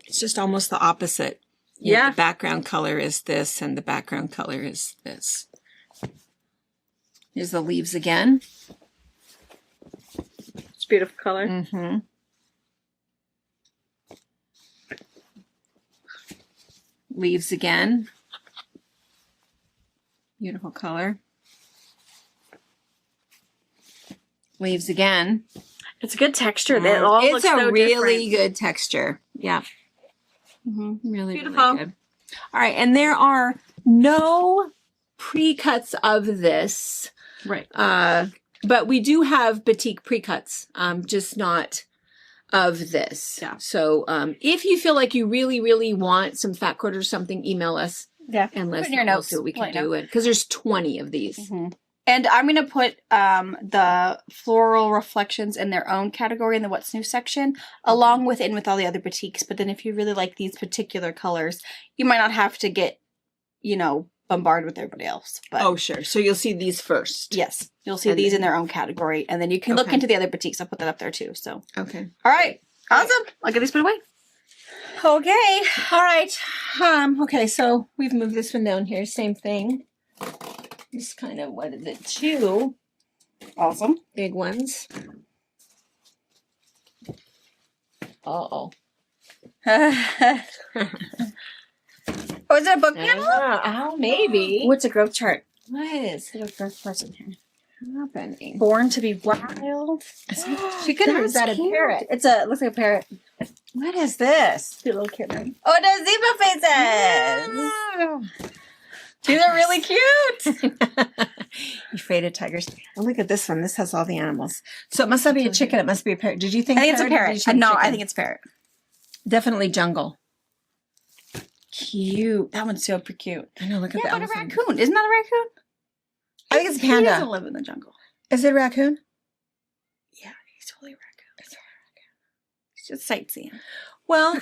[SPEAKER 1] It's just almost the opposite. You know,
[SPEAKER 2] Yeah.
[SPEAKER 1] the background color is this, and the background color is this. Here's the leaves again.
[SPEAKER 2] It's a beautiful color.
[SPEAKER 1] Mm-hmm. Leaves again. Beautiful color. Leaves again.
[SPEAKER 2] It's a good texture. It all
[SPEAKER 1] It's
[SPEAKER 2] looks
[SPEAKER 1] a
[SPEAKER 2] so
[SPEAKER 1] really
[SPEAKER 2] different.
[SPEAKER 1] good texture. Yeah. Really,
[SPEAKER 2] Beautiful.
[SPEAKER 1] really good. All right, and there are no pre-cuts of this,
[SPEAKER 2] Right.
[SPEAKER 1] but we do have batik pre-cuts, just not of this.
[SPEAKER 2] Yeah.
[SPEAKER 1] So if you feel like you really, really want some fat quarters or something, email us
[SPEAKER 2] Yeah.
[SPEAKER 1] and let's
[SPEAKER 2] Put in your
[SPEAKER 1] know
[SPEAKER 2] notes.
[SPEAKER 1] see what we can
[SPEAKER 2] Let me know.
[SPEAKER 1] do it because there's 20 of these.
[SPEAKER 2] And I'm going to put the floral reflections in their own category in the What's New section, along with all the other boutiques. But then if you really like these particular colors, you might not have to get, bombarded with everybody else. But
[SPEAKER 1] Oh, sure. So you'll see these first.
[SPEAKER 2] yes, you'll see
[SPEAKER 1] And
[SPEAKER 2] these
[SPEAKER 1] then-
[SPEAKER 2] in their own category. And then you can look
[SPEAKER 1] Okay.
[SPEAKER 2] into the other boutiques. I'll put that up there too. So,
[SPEAKER 1] Okay.
[SPEAKER 2] all right. Awesome. I'll get these put away.
[SPEAKER 1] Okay. All right. Okay, so we've moved this one down here. Same thing. Just kind of, what is it? 2
[SPEAKER 2] Awesome.
[SPEAKER 1] big ones. Uh-oh.
[SPEAKER 2] Oh, is that a book panel?
[SPEAKER 1] Oh, maybe.
[SPEAKER 2] What's a growth chart?
[SPEAKER 1] What is
[SPEAKER 2] Put a first person here.
[SPEAKER 1] happening?
[SPEAKER 2] Born to be wild.
[SPEAKER 1] She could have that a
[SPEAKER 2] cute.
[SPEAKER 1] parrot.
[SPEAKER 2] It looks like a parrot.
[SPEAKER 1] What is this?
[SPEAKER 2] Cute little kitten. Oh, it does zebra faces. These are really cute.
[SPEAKER 1] You afraid of tigers? And look at this one. This has all the animals. So it must not be a chicken. It must be a parrot. Did you think?
[SPEAKER 2] I think it's a
[SPEAKER 1] or did
[SPEAKER 2] parrot.
[SPEAKER 1] you think
[SPEAKER 2] No, I
[SPEAKER 1] chicken?
[SPEAKER 2] think it's parrot.
[SPEAKER 1] Definitely jungle.
[SPEAKER 2] Cute. That one's super cute.
[SPEAKER 1] I know. Look at
[SPEAKER 2] Yeah,
[SPEAKER 1] that.
[SPEAKER 2] but a raccoon. Isn't that a raccoon?
[SPEAKER 1] I think it's a
[SPEAKER 2] He
[SPEAKER 1] panda.
[SPEAKER 2] doesn't live in the jungle.
[SPEAKER 1] Is it a raccoon?
[SPEAKER 2] Yeah, he's totally a raccoon. He's just sightseeing.
[SPEAKER 1] Well,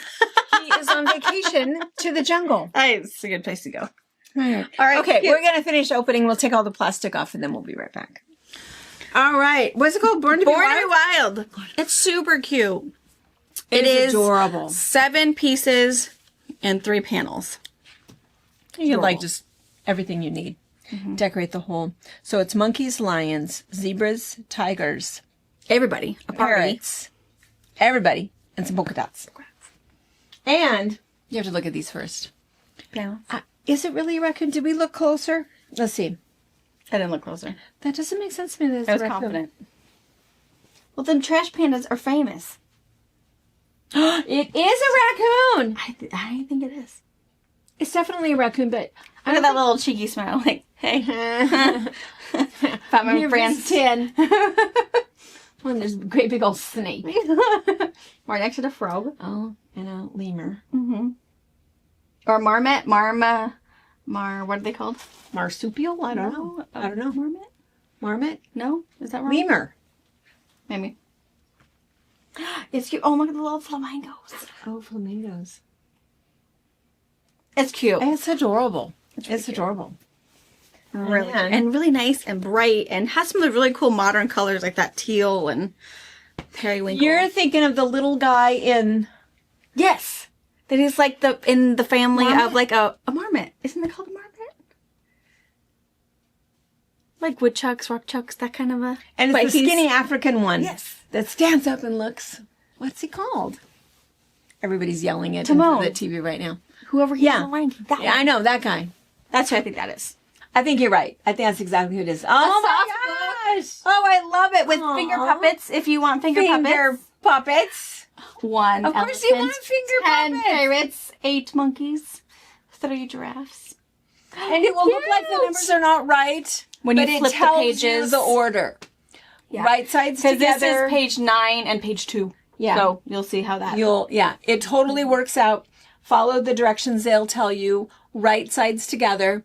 [SPEAKER 1] he is on vacation to the jungle.
[SPEAKER 2] It's a good place to go.
[SPEAKER 1] All right.
[SPEAKER 2] All right.
[SPEAKER 1] Okay,
[SPEAKER 2] cute.
[SPEAKER 1] we're going to finish opening. We'll take all the plastic off and then we'll be right back. All right. What's it called? Born to
[SPEAKER 2] Born
[SPEAKER 1] be
[SPEAKER 2] to be
[SPEAKER 1] Wild?
[SPEAKER 2] Wild. It's super cute.
[SPEAKER 1] It is
[SPEAKER 2] is
[SPEAKER 1] adorable.
[SPEAKER 2] 7 pieces and 3 panels.
[SPEAKER 1] You get like
[SPEAKER 2] Adorable.
[SPEAKER 1] just everything you need. Decorate the whole. So it's monkeys, lions, zebras, tigers,
[SPEAKER 2] Everybody. A party.
[SPEAKER 1] parrots, everybody, and some polka dots. And you have to look at these first.
[SPEAKER 2] Yeah.
[SPEAKER 1] Is it really a raccoon? Did we look closer? Let's see.
[SPEAKER 2] I didn't look closer.
[SPEAKER 1] That doesn't make sense to me. That it's
[SPEAKER 2] I was
[SPEAKER 1] a raccoon.
[SPEAKER 2] confident. Well, them trash pandas are famous.
[SPEAKER 1] It is a raccoon.
[SPEAKER 2] I think it is.
[SPEAKER 1] It's definitely a raccoon, but
[SPEAKER 2] Look at that little cheeky smile. Like, hey. Found my
[SPEAKER 1] Here
[SPEAKER 2] friends.
[SPEAKER 1] 10. One, there's a great big old snake.
[SPEAKER 2] Right next to the frog.
[SPEAKER 1] Oh, and a lemur.
[SPEAKER 2] Or marmot. What are they called?
[SPEAKER 1] Marsupial? I don't know. I don't know.
[SPEAKER 2] Marmot?
[SPEAKER 1] Marmot?
[SPEAKER 2] No? Is that right?
[SPEAKER 1] Lemur.
[SPEAKER 2] Maybe. It's cute. Oh, look at the little flamingos.
[SPEAKER 1] Oh, flamingos.
[SPEAKER 2] It's cute.
[SPEAKER 1] It's adorable. It's
[SPEAKER 2] really cute.
[SPEAKER 1] adorable.
[SPEAKER 2] Really
[SPEAKER 1] And-
[SPEAKER 2] and really nice and bright and has some of the really cool modern colors like that teal and periwinkle.
[SPEAKER 1] You're thinking of the little guy in...
[SPEAKER 2] Yes, that is like in the family
[SPEAKER 1] Marmot?
[SPEAKER 2] of like a marmot. Isn't it called a marmot? Like woodchucks, rock chucks, that kind of a.
[SPEAKER 1] And
[SPEAKER 2] But
[SPEAKER 1] it's the
[SPEAKER 2] he's-
[SPEAKER 1] skinny African one.
[SPEAKER 2] Yes.
[SPEAKER 1] That stands up and looks... What's he called? Everybody's yelling at
[SPEAKER 2] Timon.
[SPEAKER 1] the TV right now.
[SPEAKER 2] Whoever he
[SPEAKER 1] Yeah.
[SPEAKER 2] is in the Lion King. That
[SPEAKER 1] Yeah, I
[SPEAKER 2] one.
[SPEAKER 1] know, that guy.
[SPEAKER 2] That's who I think that is.
[SPEAKER 1] I think you're right. I think that's exactly who it is. Oh my gosh!
[SPEAKER 2] Oh, I love it with
[SPEAKER 1] Aw.
[SPEAKER 2] finger puppets. If you want finger
[SPEAKER 1] Finger
[SPEAKER 2] puppets.
[SPEAKER 1] puppets.
[SPEAKER 2] 1
[SPEAKER 1] Of course you want finger
[SPEAKER 2] 10
[SPEAKER 1] puppets.
[SPEAKER 2] parrots, 8 monkeys, 3 giraffes.
[SPEAKER 1] And it will look like the
[SPEAKER 2] Cute.
[SPEAKER 1] numbers are not right.
[SPEAKER 2] When you
[SPEAKER 1] but it
[SPEAKER 2] flip the
[SPEAKER 1] tells
[SPEAKER 2] pages.
[SPEAKER 1] you the order.
[SPEAKER 2] Yeah.
[SPEAKER 1] Right sides
[SPEAKER 2] Because
[SPEAKER 1] together.
[SPEAKER 2] this is page 9 and page 2.
[SPEAKER 1] Yeah.
[SPEAKER 2] So you'll see how that.
[SPEAKER 1] It totally works out. Follow the directions they'll tell you. Right sides together.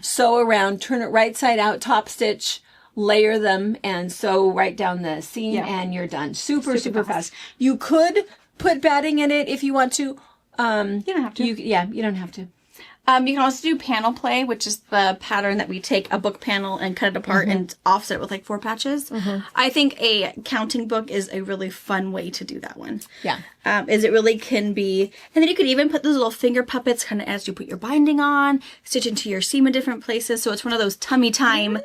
[SPEAKER 1] Sew around. Turn it right side out. Top stitch. Layer them and sew right down the seam,
[SPEAKER 2] Yeah.
[SPEAKER 1] and you're done. Super
[SPEAKER 2] Super
[SPEAKER 1] fast. You could put batting in it if you want to.
[SPEAKER 2] You don't have to.
[SPEAKER 1] You don't have to.
[SPEAKER 2] You can also do panel play, which is the pattern that we take a book panel and cut it apart and offset it with like 4 patches. I think a counting book is a really fun way to do that one.
[SPEAKER 1] Yeah.
[SPEAKER 2] Is it really can be, and then you could even put those little finger puppets kind of as you put your binding on, stitch into your seam in different places. So it's one of those tummy time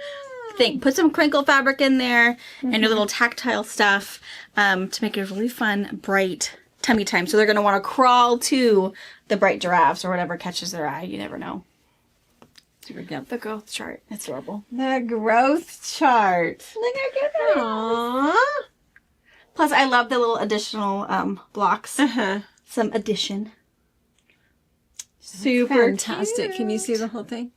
[SPEAKER 2] thing. Put some crinkle fabric in there and your little tactile stuff to make it a really fun, bright tummy time. So they're going to want to crawl to the bright giraffes or whatever catches their eye. You never know.
[SPEAKER 1] Super cute.
[SPEAKER 2] The growth chart. It's adorable.
[SPEAKER 1] The growth chart.
[SPEAKER 2] Look how cute that is.
[SPEAKER 1] Aww.
[SPEAKER 2] Plus, I love the little additional blocks.
[SPEAKER 1] Uh-huh.
[SPEAKER 2] Some addition.
[SPEAKER 1] Super fantastic. Can you see the whole thing?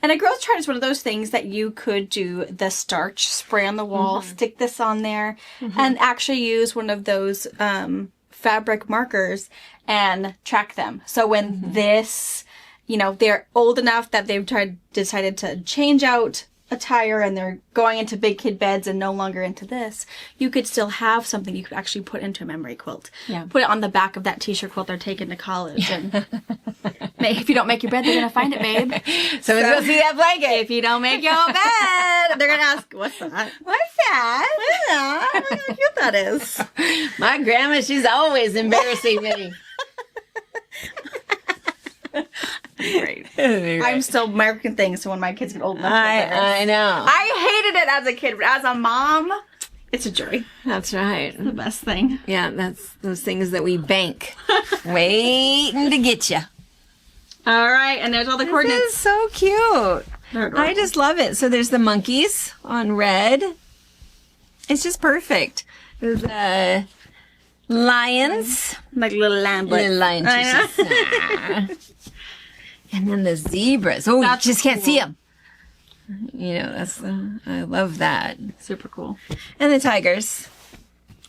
[SPEAKER 2] And a growth chart is one of those things that you could do the starch, spray on the wall, stick this on there, and actually use one of those fabric markers and track them. So when this, they're old enough that they've decided to change out attire and they're going into big kid beds and no longer into this, you could still have something you could actually put into a memory quilt.
[SPEAKER 1] Yeah.
[SPEAKER 2] Put it on the back of that t-shirt quilt they're taking to college. And if you don't make your bed, they're going to find it, babe.
[SPEAKER 1] So go see that blanket.
[SPEAKER 2] If you don't make your bed, they're going to ask, what's that?
[SPEAKER 1] What's that?
[SPEAKER 2] Look how cute that is.
[SPEAKER 1] My grandma, she's always embarrassing me.
[SPEAKER 2] Great. I'm still American things, so when my kids get old enough,
[SPEAKER 1] I know.
[SPEAKER 2] I hated it as a kid, but as a mom, it's a joy.
[SPEAKER 1] That's right.
[SPEAKER 2] The best thing.
[SPEAKER 1] Yeah, that's those things that we bank, waiting to get you.
[SPEAKER 2] All right, and there's all the
[SPEAKER 1] This
[SPEAKER 2] coordinates.
[SPEAKER 1] is so cute.
[SPEAKER 2] They're
[SPEAKER 1] I
[SPEAKER 2] adorable.
[SPEAKER 1] just love it. So there's the monkeys on red. It's just perfect. There's the lions.
[SPEAKER 2] like little lamb, but
[SPEAKER 1] Little lion tissues. And then the zebras. Oh,
[SPEAKER 2] That's
[SPEAKER 1] you just can't
[SPEAKER 2] cool.
[SPEAKER 1] see them. I love that.
[SPEAKER 2] super cool.
[SPEAKER 1] And the tigers.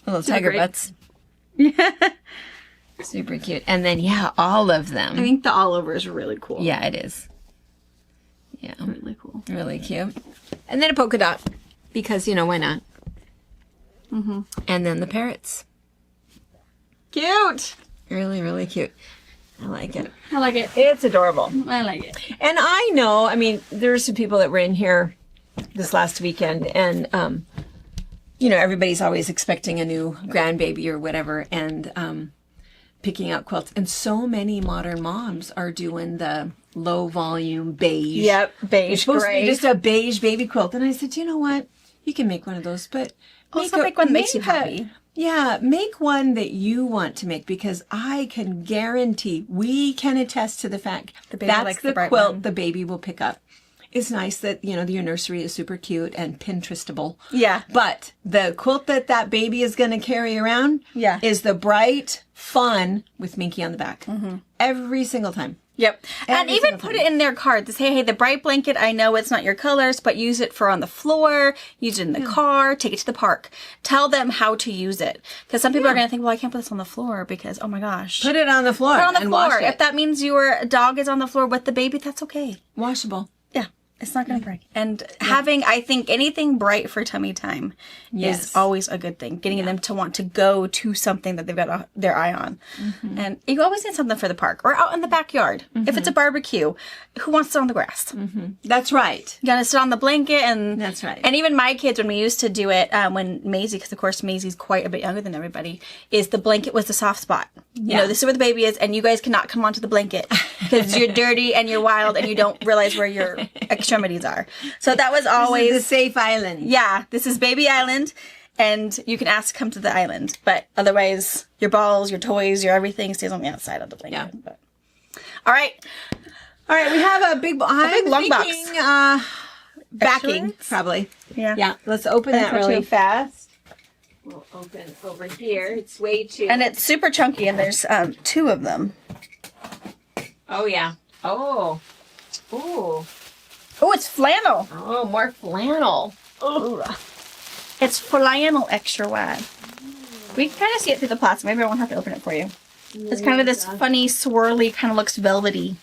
[SPEAKER 1] Little
[SPEAKER 2] Super
[SPEAKER 1] tiger
[SPEAKER 2] great.
[SPEAKER 1] butts.
[SPEAKER 2] Yeah,
[SPEAKER 1] Super cute. And then, yeah, all of them.
[SPEAKER 2] I think the all over is really cool.
[SPEAKER 1] Yeah, it is. Yeah,
[SPEAKER 2] really cool.
[SPEAKER 1] really cute. And then a polka dot. Because, why not? Mm-hmm. And then the parrots.
[SPEAKER 2] Cute.
[SPEAKER 1] Really, really cute. I like it.
[SPEAKER 2] I like it.
[SPEAKER 1] It's adorable.
[SPEAKER 2] I like it.
[SPEAKER 1] And I know, there were some people that were in here this last weekend, and everybody's always expecting a new grandbaby or whatever, and picking out quilts. And so many modern moms are doing the low volume beige.
[SPEAKER 2] Yep, beige,
[SPEAKER 1] It's supposed to
[SPEAKER 2] gray.
[SPEAKER 1] be just a beige baby quilt. And I said, you know what? You can make one of those, but
[SPEAKER 2] Also make one that makes you happy.
[SPEAKER 1] Yeah, make one that you want to make, because I can guarantee, we can attest to the fact
[SPEAKER 2] baby
[SPEAKER 1] that's
[SPEAKER 2] likes
[SPEAKER 1] the
[SPEAKER 2] the bright
[SPEAKER 1] quilt
[SPEAKER 2] one.
[SPEAKER 1] the baby will pick up. It's nice that, your nursery is super cute and Pinterestable.
[SPEAKER 2] Yeah.
[SPEAKER 1] But the quilt that baby is going to carry around
[SPEAKER 2] Yeah.
[SPEAKER 1] is the bright, fun with Minky on the back. Every single time.
[SPEAKER 2] Yep. And
[SPEAKER 1] Every
[SPEAKER 2] even
[SPEAKER 1] single
[SPEAKER 2] put
[SPEAKER 1] time.
[SPEAKER 2] it in their card to say, hey, the bright blanket, I know it's not your colors, but use it for on the floor, use it in the car, take it to the park. Tell them how to use it. Because some people are going to think, well, I can't put this on the floor because, oh my gosh.
[SPEAKER 1] Put it on the floor.
[SPEAKER 2] Put it on the
[SPEAKER 1] and
[SPEAKER 2] floor.
[SPEAKER 1] wash it.
[SPEAKER 2] If that means your dog is on the floor with the baby, that's okay.
[SPEAKER 1] Washable.
[SPEAKER 2] Yeah. It's not going to break. And having, I think, anything bright for tummy time
[SPEAKER 1] Yes.
[SPEAKER 2] is always a good thing. Getting them to want to go to something that they've got their eye on. And you always need something for the park or out in the backyard. If it's a barbecue, who wants to sit on the grass?
[SPEAKER 1] That's right.
[SPEAKER 2] You gotta sit on the blanket and
[SPEAKER 1] That's right.
[SPEAKER 2] And even my kids, when we used to do it, when Maisie, because of course Maisie's quite a bit younger than everybody, is the blanket was the soft spot. You know, this is where the baby is, and you guys cannot come onto the blanket because you're dirty and you're wild and you don't realize where your extremities are. So that was always
[SPEAKER 1] The safe island.
[SPEAKER 2] yeah. This is baby island, and you can ask to come to the island, but otherwise your balls, your toys, your everything stays on the outside of the blanket.
[SPEAKER 1] Yeah.
[SPEAKER 2] But. All right.
[SPEAKER 1] All right, we have a big
[SPEAKER 2] long box.
[SPEAKER 1] Backing,
[SPEAKER 2] Extra
[SPEAKER 1] probably.
[SPEAKER 2] Yeah.
[SPEAKER 1] Yeah, let's open
[SPEAKER 2] That's
[SPEAKER 1] that
[SPEAKER 2] what
[SPEAKER 1] really
[SPEAKER 2] you-
[SPEAKER 1] fast. We'll open over here. It's way too...
[SPEAKER 2] And it's super chunky, and there's 2 of them.
[SPEAKER 1] Oh, yeah. Oh. Ooh.
[SPEAKER 2] Oh, it's flannel.
[SPEAKER 1] Oh, more flannel.
[SPEAKER 2] Ooh. It's flannel extra wide. We can kind of see it through the plastic. Maybe I won't have to open it for you. It's kind of this funny, swirly, kind of looks velvety.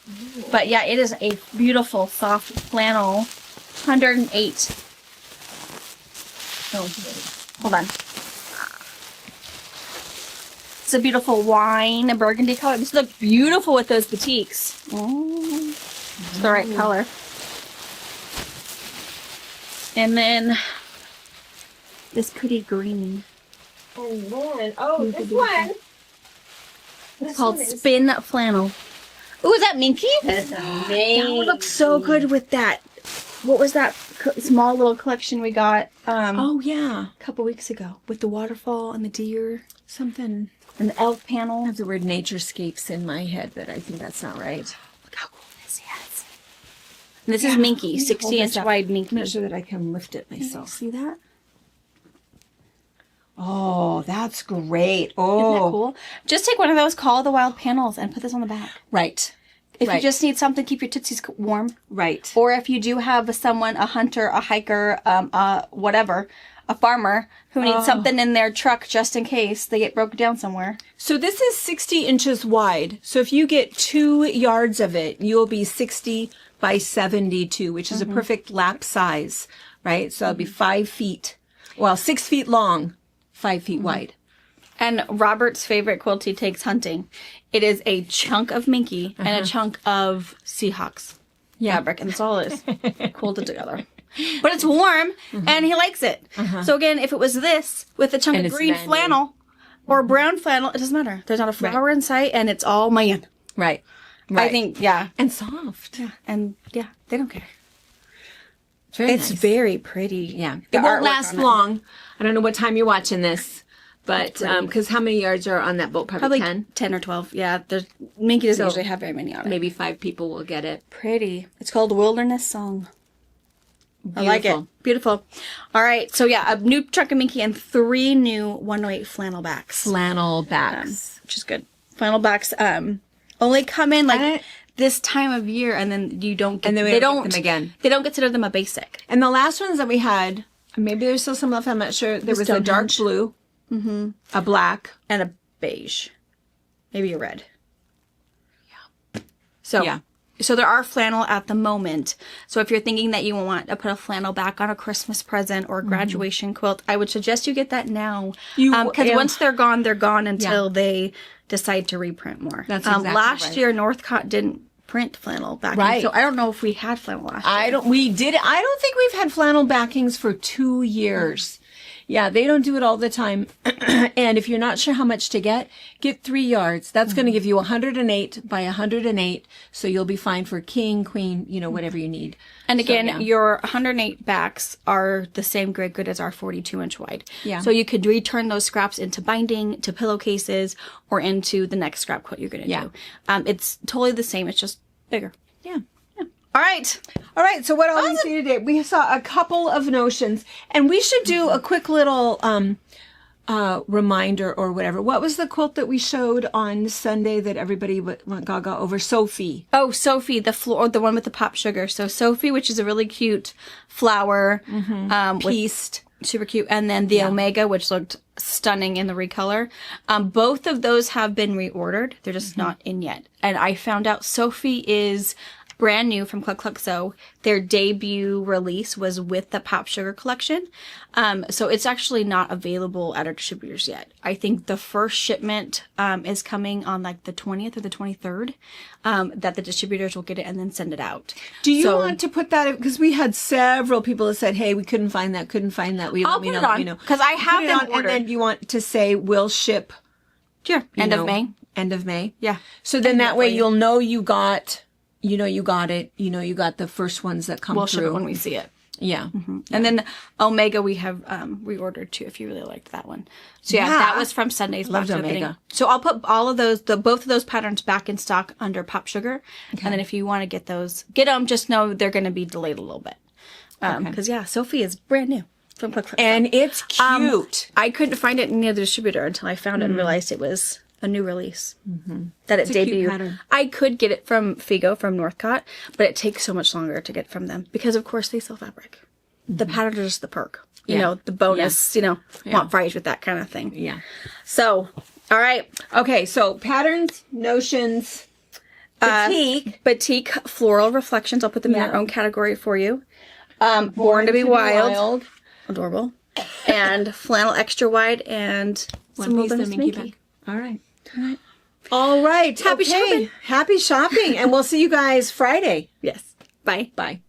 [SPEAKER 2] But yeah, it is a beautiful, soft flannel. 108. Oh, hold on. It's a beautiful wine, a burgundy color. This looks beautiful with those batiks. Oh, it's the right color. And then this pretty green.
[SPEAKER 1] And then, this one.
[SPEAKER 2] It's called Spin Flannel. Ooh, is that Minky?
[SPEAKER 1] That's amazing.
[SPEAKER 2] That would look so good with that. What was that small little collection we got
[SPEAKER 1] Oh, yeah.
[SPEAKER 2] a couple weeks ago with the waterfall and the deer
[SPEAKER 1] Something...
[SPEAKER 2] and the elf panel?
[SPEAKER 1] I have the word naturescapes in my head, but I think that's not right.
[SPEAKER 2] Look how cool this is. And this is Minky, 60-inch wide Minky.
[SPEAKER 1] I'm not sure that I can lift it myself.
[SPEAKER 2] See that?
[SPEAKER 1] Oh, that's great.
[SPEAKER 2] Isn't
[SPEAKER 1] Oh,
[SPEAKER 2] that cool? Just take one of those Call of the Wild panels and put this on the back.
[SPEAKER 1] right.
[SPEAKER 2] If
[SPEAKER 1] Right.
[SPEAKER 2] you just need something to keep your tootsies warm.
[SPEAKER 1] Right.
[SPEAKER 2] Or if you do have someone, a hunter, a hiker, whatever, a farmer, who needs something in their truck just in case they get broken down somewhere.
[SPEAKER 1] So this is 60 inches wide. So if you get 2 yards of it, you'll be 60 by 72, which is a perfect lap size, right? So it'll be 5 feet, well, 6 feet long, 5 feet wide.
[SPEAKER 2] And Robert's favorite quilt he takes hunting. It is a chunk of Minky and a chunk of Seahawks fabric, and that's all it is. Quilted together. But it's warm, and he likes it. So again, if it was this with a chunk
[SPEAKER 1] And
[SPEAKER 2] of
[SPEAKER 1] it's
[SPEAKER 2] green
[SPEAKER 1] manly.
[SPEAKER 2] flannel or brown flannel, it doesn't matter. There's not a flower in sight, and it's all man.
[SPEAKER 1] Right.
[SPEAKER 2] I think, yeah.
[SPEAKER 1] And soft.
[SPEAKER 2] And yeah, they don't care.
[SPEAKER 1] Very
[SPEAKER 2] It's
[SPEAKER 1] nice.
[SPEAKER 2] very pretty.
[SPEAKER 1] Yeah.
[SPEAKER 2] The
[SPEAKER 1] It won't
[SPEAKER 2] artwork
[SPEAKER 1] last
[SPEAKER 2] on it.
[SPEAKER 1] long. I don't know what time you're watching this, but because how many yards are on that boat? Probably,
[SPEAKER 2] Probably
[SPEAKER 1] 10.
[SPEAKER 2] 10 or 12. Yeah, Minky doesn't
[SPEAKER 1] So,
[SPEAKER 2] usually have very many on it.
[SPEAKER 1] Maybe 5 people will get it.
[SPEAKER 2] Pretty. It's called Wilderness Song. I like it.
[SPEAKER 1] Beautiful.
[SPEAKER 2] Beautiful. All right. So yeah, a new chunk of Minky and 3 new 108 flannel backs,
[SPEAKER 1] Flannel backs.
[SPEAKER 2] which is good. Flannel backs only come in like
[SPEAKER 1] I-
[SPEAKER 2] this time of year, and then you don't get,
[SPEAKER 1] And then we
[SPEAKER 2] they
[SPEAKER 1] don't get
[SPEAKER 2] don't
[SPEAKER 1] them again.
[SPEAKER 2] They don't consider them a basic.
[SPEAKER 1] And the last ones that we had, maybe there's still some left, I'm not sure. There was a dark
[SPEAKER 2] Stonehenge.
[SPEAKER 1] blue, a black.
[SPEAKER 2] And a beige, maybe a red. Yeah.
[SPEAKER 1] Yeah.
[SPEAKER 2] So there are flannel at the moment. So if you're thinking that you want to put a flannel back on a Christmas present or a graduation quilt, I would suggest you get that now. Because
[SPEAKER 1] yeah.
[SPEAKER 2] once they're gone until they decide to reprint more.
[SPEAKER 1] That's exactly
[SPEAKER 2] last
[SPEAKER 1] right.
[SPEAKER 2] year, Northcott didn't print flannel back.
[SPEAKER 1] Right.
[SPEAKER 2] So I don't know if we had flannel last year.
[SPEAKER 1] I don't think we've had flannel backings for 2 years. Yeah, they don't do it all the time. And if you're not sure how much to get 3 yards. That's going to give you 108 by 108. So you'll be fine for king, queen, whatever you need.
[SPEAKER 2] And again,
[SPEAKER 1] yeah.
[SPEAKER 2] your 108 backs are the same grid as our 42-inch wide.
[SPEAKER 1] Yeah.
[SPEAKER 2] So you could return those scraps into binding, to pillowcases, or into the next scrap quilt you're going to do. It's totally the same. It's just bigger.
[SPEAKER 1] Yeah.
[SPEAKER 2] All right.
[SPEAKER 1] All right. So what all we see today? We saw a couple of notions, and we should do a quick little reminder or whatever. What was the quilt that we showed on Sunday that everybody went gaga over? Sophie.
[SPEAKER 2] Oh, Sophie, the one with the pop sugar. So Sophie, which is a really cute flower,
[SPEAKER 1] Pieced.
[SPEAKER 2] super cute, and then the Omega, which looked stunning in the recolor. Both of those have been reordered. They're just not in yet. And I found out Sophie is brand new from Cluck Cluck Sew. Their debut release was with the Pop Sugar collection. So it's actually not available at our distributors yet. I think the first shipment is coming on like the 20th or the 23rd, that the distributors will get it and then send it out.
[SPEAKER 1] Do you want to put that in? Because we had several people that said, hey, we couldn't find that.
[SPEAKER 2] I'll put it on, because I have them ordered.
[SPEAKER 1] And then you want to say, we'll ship.
[SPEAKER 2] Sure. End of May.
[SPEAKER 1] End of May.
[SPEAKER 2] Yeah.
[SPEAKER 1] So then that way you'll know you got... you got it. You got the first ones that come
[SPEAKER 2] We'll
[SPEAKER 1] through.
[SPEAKER 2] ship it when we see it.
[SPEAKER 1] Yeah.
[SPEAKER 2] And then Omega we have reordered too, if you really liked that one. So yeah, that was from Sunday's
[SPEAKER 1] Loved
[SPEAKER 2] box opening.
[SPEAKER 1] Omega.
[SPEAKER 2] So I'll put all of those, both of those patterns back in stock under Pop Sugar. And then if you want to get them, just know they're going to be delayed a little bit. Because Sophie is brand new from Cluck Cluck.
[SPEAKER 1] And it's cute.
[SPEAKER 2] I couldn't find it in the other distributor until I found it and realized it was a new release. That it
[SPEAKER 1] a cute
[SPEAKER 2] debuted.
[SPEAKER 1] pattern.
[SPEAKER 2] I could get it from Figo, from Northcott, but it takes so much longer to get from them because, of course, they sell fabric. The patterns are just the perk. You know, the bonus, want fries with that kind of thing.
[SPEAKER 1] Yeah.
[SPEAKER 2] So, all right.
[SPEAKER 1] Okay, so patterns, notions,
[SPEAKER 2] Batik floral reflections. I'll put them in their own category for you. Born to be Wild. Adorable. And flannel extra wide and some Wilderness Minky.
[SPEAKER 1] All right. All right.
[SPEAKER 2] Happy shopping.
[SPEAKER 1] Happy shopping. And we'll see you guys Friday.
[SPEAKER 2] Yes. Bye.
[SPEAKER 1] Bye.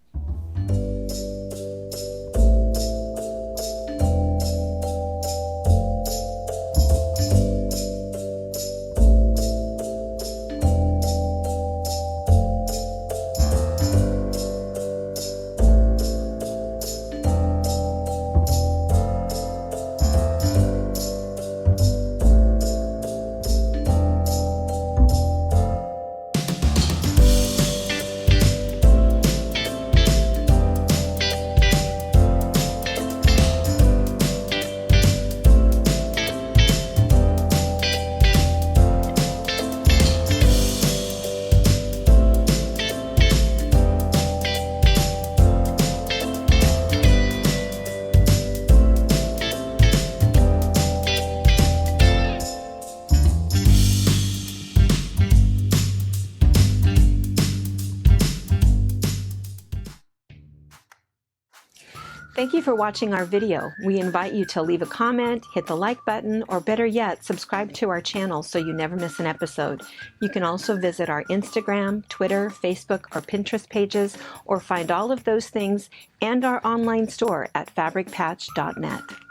[SPEAKER 3] Thank you for watching our video. We invite you to leave a comment, hit the like button, or better yet, subscribe to our channel so you never miss an episode. You can also visit our Instagram, Twitter, Facebook, or Pinterest pages, or find all of those things and our online store at fabricpatch.net.